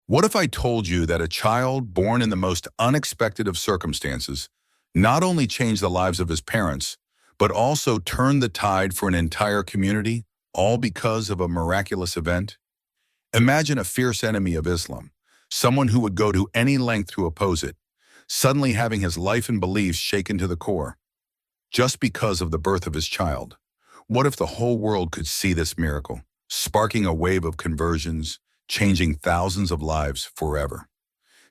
What if I told you that a child born in the most unexpected of circumstances not only changed the lives of his parents, but also turned the tide for an entire community, all because of a miraculous event? Imagine a fierce enemy of Islam, someone who would go to any length to oppose it, suddenly having his life and beliefs shaken to the core, just because of the birth of his child. What if the whole world could see this miracle, sparking a wave of conversions, changing thousands of lives forever?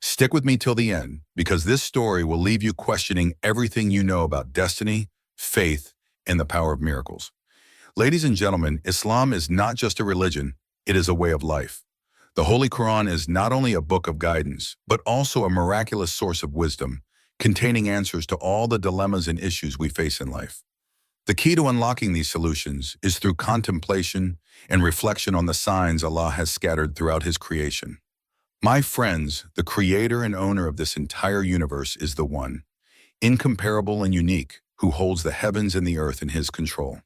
Stick with me till the end, because this story will leave you questioning everything you know about destiny, faith, and the power of miracles. Ladies and gentlemen, Islam is not just a religion, it is a way of life. The Holy Quran is not only a book of guidance, but also a miraculous source of wisdom, containing answers to all the dilemmas and issues we face in life. The key to unlocking these solutions is through contemplation and reflection on the signs Allah has scattered throughout His creation. My friends, the creator and owner of this entire universe is the one, incomparable and unique, who holds the heavens and the earth in His control.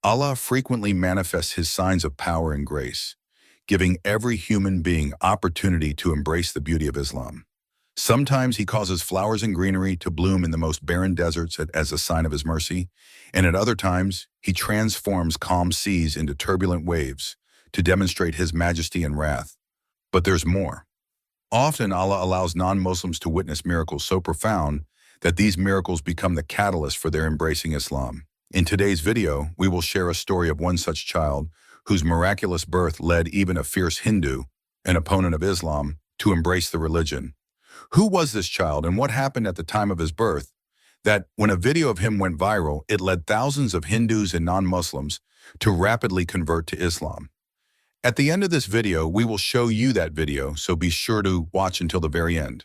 Allah frequently manifests His signs of power and grace, giving every human being opportunity to embrace the beauty of Islam. Sometimes He causes flowers and greenery to bloom in the most barren deserts as a sign of His mercy, and at other times, He transforms calm seas into turbulent waves to demonstrate His majesty and wrath. But there's more. Often Allah allows non-Muslims to witness miracles so profound that these miracles become the catalyst for their embracing Islam. In today's video, we will share a story of one such child whose miraculous birth led even a fierce Hindu, an opponent of Islam, to embrace the religion. Who was this child and what happened at the time of his birth that, when a video of him went viral, it led thousands of Hindus and non-Muslims to rapidly convert to Islam? At the end of this video, we will show you that video, so be sure to watch until the very end.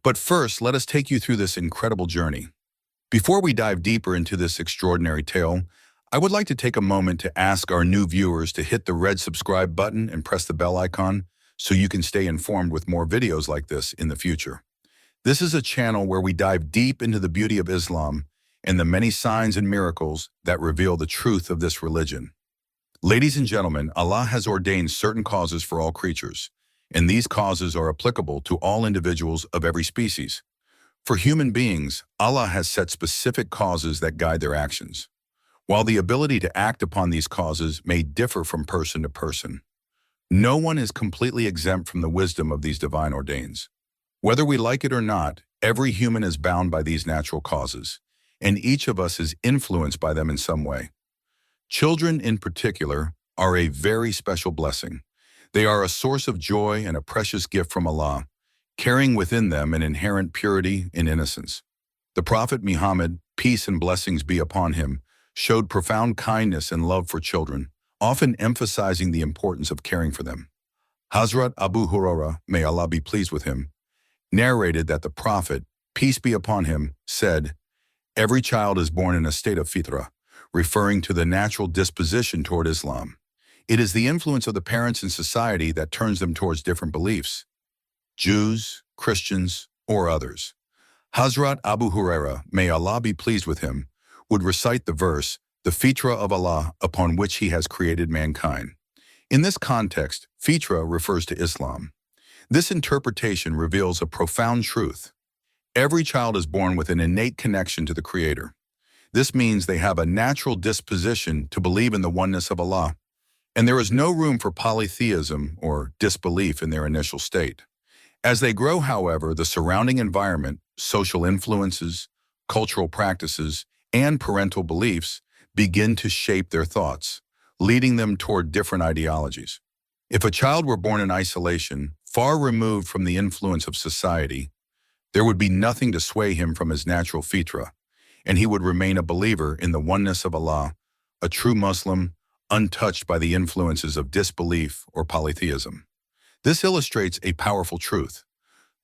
But first, let us take you through this incredible journey. Before we dive deeper into this extraordinary tale, I would like to take a moment to ask our new viewers to hit the red subscribe button and press the bell icon so you can stay informed with more videos like this in the future. This is a channel where we dive deep into the beauty of Islam and the many signs and miracles that reveal the truth of this religion. Ladies and gentlemen, Allah has ordained certain causes for all creatures, and these causes are applicable to all individuals of every species. For human beings, Allah has set specific causes that guide their actions. While the ability to act upon these causes may differ from person to person, no one is completely exempt from the wisdom of these divine ordains. Whether we like it or not, every human is bound by these natural causes, and each of us is influenced by them in some way. Children, in particular, are a very special blessing. They are a source of joy and a precious gift from Allah, carrying within them an inherent purity and innocence. The Prophet Muhammad, peace and blessings be upon him, showed profound kindness and love for children, often emphasizing the importance of caring for them. Hazrat Abu Hurairah, may Allah be pleased with him, narrated that the Prophet, peace be upon him, said, "Every child is born in a state of fitra," referring to the natural disposition toward Islam. It is the influence of the parents in society that turns them towards different beliefs, Jews, Christians, or others. Hazrat Abu Hurairah, may Allah be pleased with him, would recite the verse, "The fitra of Allah upon which He has created mankind." In this context, fitra refers to Islam. This interpretation reveals a profound truth. Every child is born with an innate connection to the Creator. This means they have a natural disposition to believe in the oneness of Allah, and there is no room for polytheism or disbelief in their initial state. As they grow, however, the surrounding environment, social influences, cultural practices, and parental beliefs begin to shape their thoughts, leading them toward different ideologies. If a child were born in isolation, far removed from the influence of society, there would be nothing to sway him from his natural fitra, and he would remain a believer in the oneness of Allah, a true Muslim, untouched by the influences of disbelief or polytheism. This illustrates a powerful truth.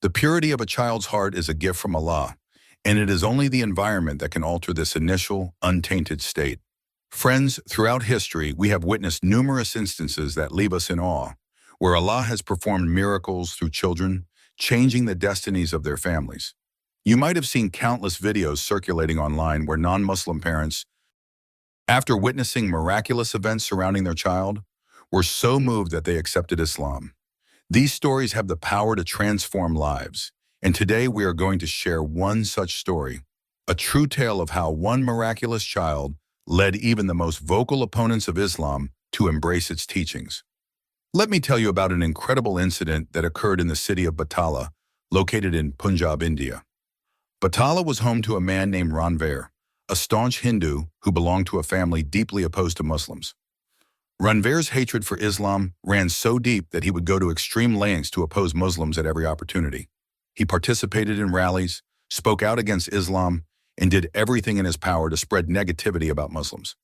The purity of a child's heart is a gift from Allah, and it is only the environment that can alter this initial, untainted state. Friends, throughout history, we have witnessed numerous instances that leave us in awe, where Allah has performed miracles through children, changing the destinies of their families. You might have seen countless videos circulating online where non-Muslim parents, after witnessing miraculous events surrounding their child, were so moved that they accepted Islam. These stories have the power to transform lives, and today we are going to share one such story, a true tale of how one miraculous child led even the most vocal opponents of Islam to embrace its teachings. Let me tell you about an incredible incident that occurred in the city of Batala, located in Punjab, India. Batala was home to a man named Ranveer, a staunch Hindu who belonged to a family deeply opposed to Muslims. Ranveer's hatred for Islam ran so deep that he would go to extreme lengths to oppose Muslims at every opportunity. He participated in rallies, spoke out against Islam, and did everything in his power to spread negativity about Muslims.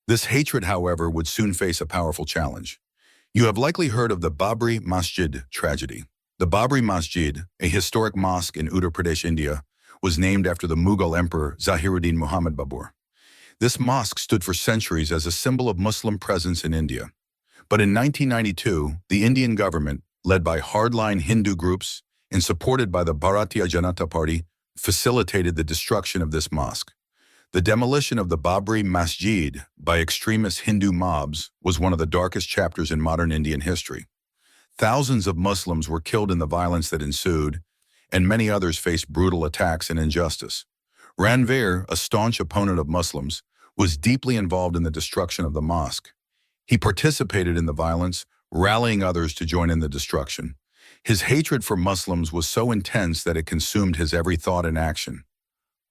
This hatred, however, would soon face a powerful challenge. You have likely heard of the Babri Masjid tragedy. The Babri Masjid, a historic mosque in Uttar Pradesh, India, was named after the Mughal Emperor Zahiruddin Muhammad Babur. This mosque stood for centuries as a symbol of Muslim presence in India. But in 1992, the Indian government, led by hardline Hindu groups and supported by the Bharatiya Janata Party, facilitated the destruction of this mosque. The demolition of the Babri Masjid by extremist Hindu mobs was one of the darkest chapters in modern Indian history. Thousands of Muslims were killed in the violence that ensued, and many others faced brutal attacks and injustice. Ranveer, a staunch opponent of Muslims, was deeply involved in the destruction of the mosque. He participated in the violence, rallying others to join in the destruction. His hatred for Muslims was so intense that it consumed his every thought and action.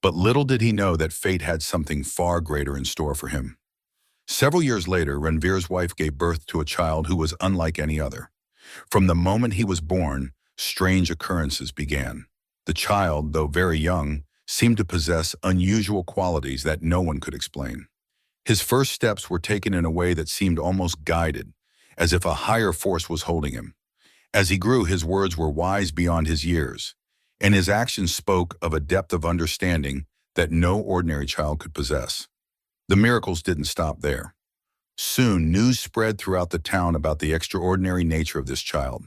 But little did he know that fate had something far greater in store for him. Several years later, Ranveer's wife gave birth to a child who was unlike any other. From the moment he was born, strange occurrences began. The child, though very young, seemed to possess unusual qualities that no one could explain. His first steps were taken in a way that seemed almost guided, as if a higher force was holding him. As he grew, his words were wise beyond his years, and his actions spoke of a depth of understanding that no ordinary child could possess. The miracles didn't stop there. Soon, news spread throughout the town about the extraordinary nature of this child.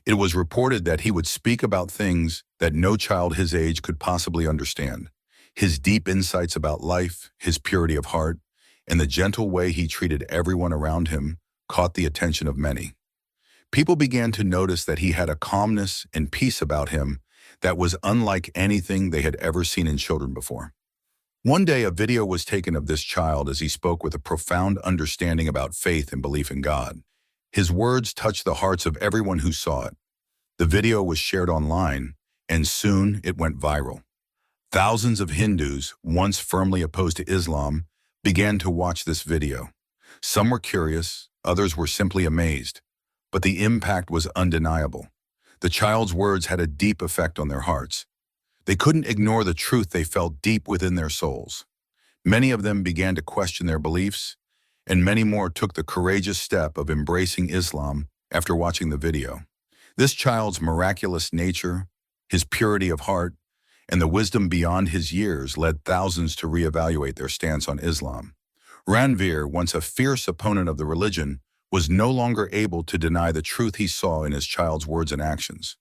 It was reported that he would speak about things that no child his age could possibly understand. His deep insights about life, his purity of heart, and the gentle way he treated everyone around him caught the attention of many. People began to notice that he had a calmness and peace about him that was unlike anything they had ever seen in children before. One day, a video was taken of this child as he spoke with a profound understanding about faith and belief in God. His words touched the hearts of everyone who saw it. The video was shared online, and soon it went viral. Thousands of Hindus, once firmly opposed to Islam, began to watch this video. Some were curious, others were simply amazed, but the impact was undeniable. The child's words had a deep effect on their hearts. They couldn't ignore the truth they felt deep within their souls. Many of them began to question their beliefs, and many more took the courageous step of embracing Islam after watching the video. This child's miraculous nature, his purity of heart, and the wisdom beyond his years led thousands to reevaluate their stance on Islam. Ranveer, once a fierce opponent of the religion, was no longer able to deny the truth he saw in his child's words and actions.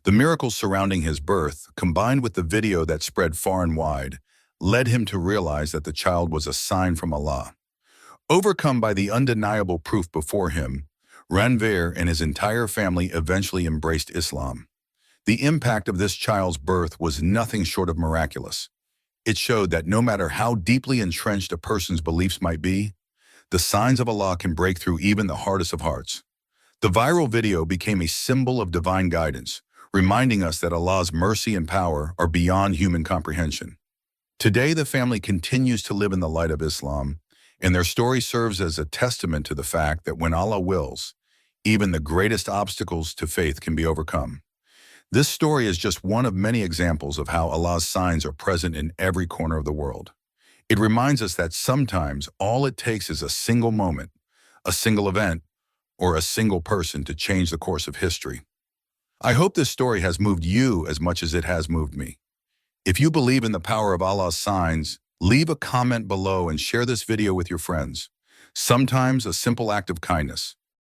The miracles surrounding his birth, combined with the video that spread far and wide, led him to realize that the child was a sign from Allah. Overcome by the undeniable proof before him, Ranveer and his entire family eventually embraced Islam. The impact of this child's birth was nothing short of miraculous. It showed that no matter how deeply entrenched a person's beliefs might be, the signs of Allah can break through even the hardest of hearts. The viral video became a symbol of divine guidance, reminding us that Allah's mercy and power are beyond human comprehension. Today, the family continues to live in the light of Islam, and their story serves as a testament to the fact that when Allah wills, even the greatest obstacles to faith can be overcome. This story is just one of many examples of how Allah's signs are present in every corner of the world. It reminds us that sometimes all it takes is a single moment, a single event, or a single person to change the course of history. I hope this story has moved you as much as it has moved me. If you believe in the power of Allah's signs, leave a comment below and share this video with your friends. Sometimes a simple act of kindness,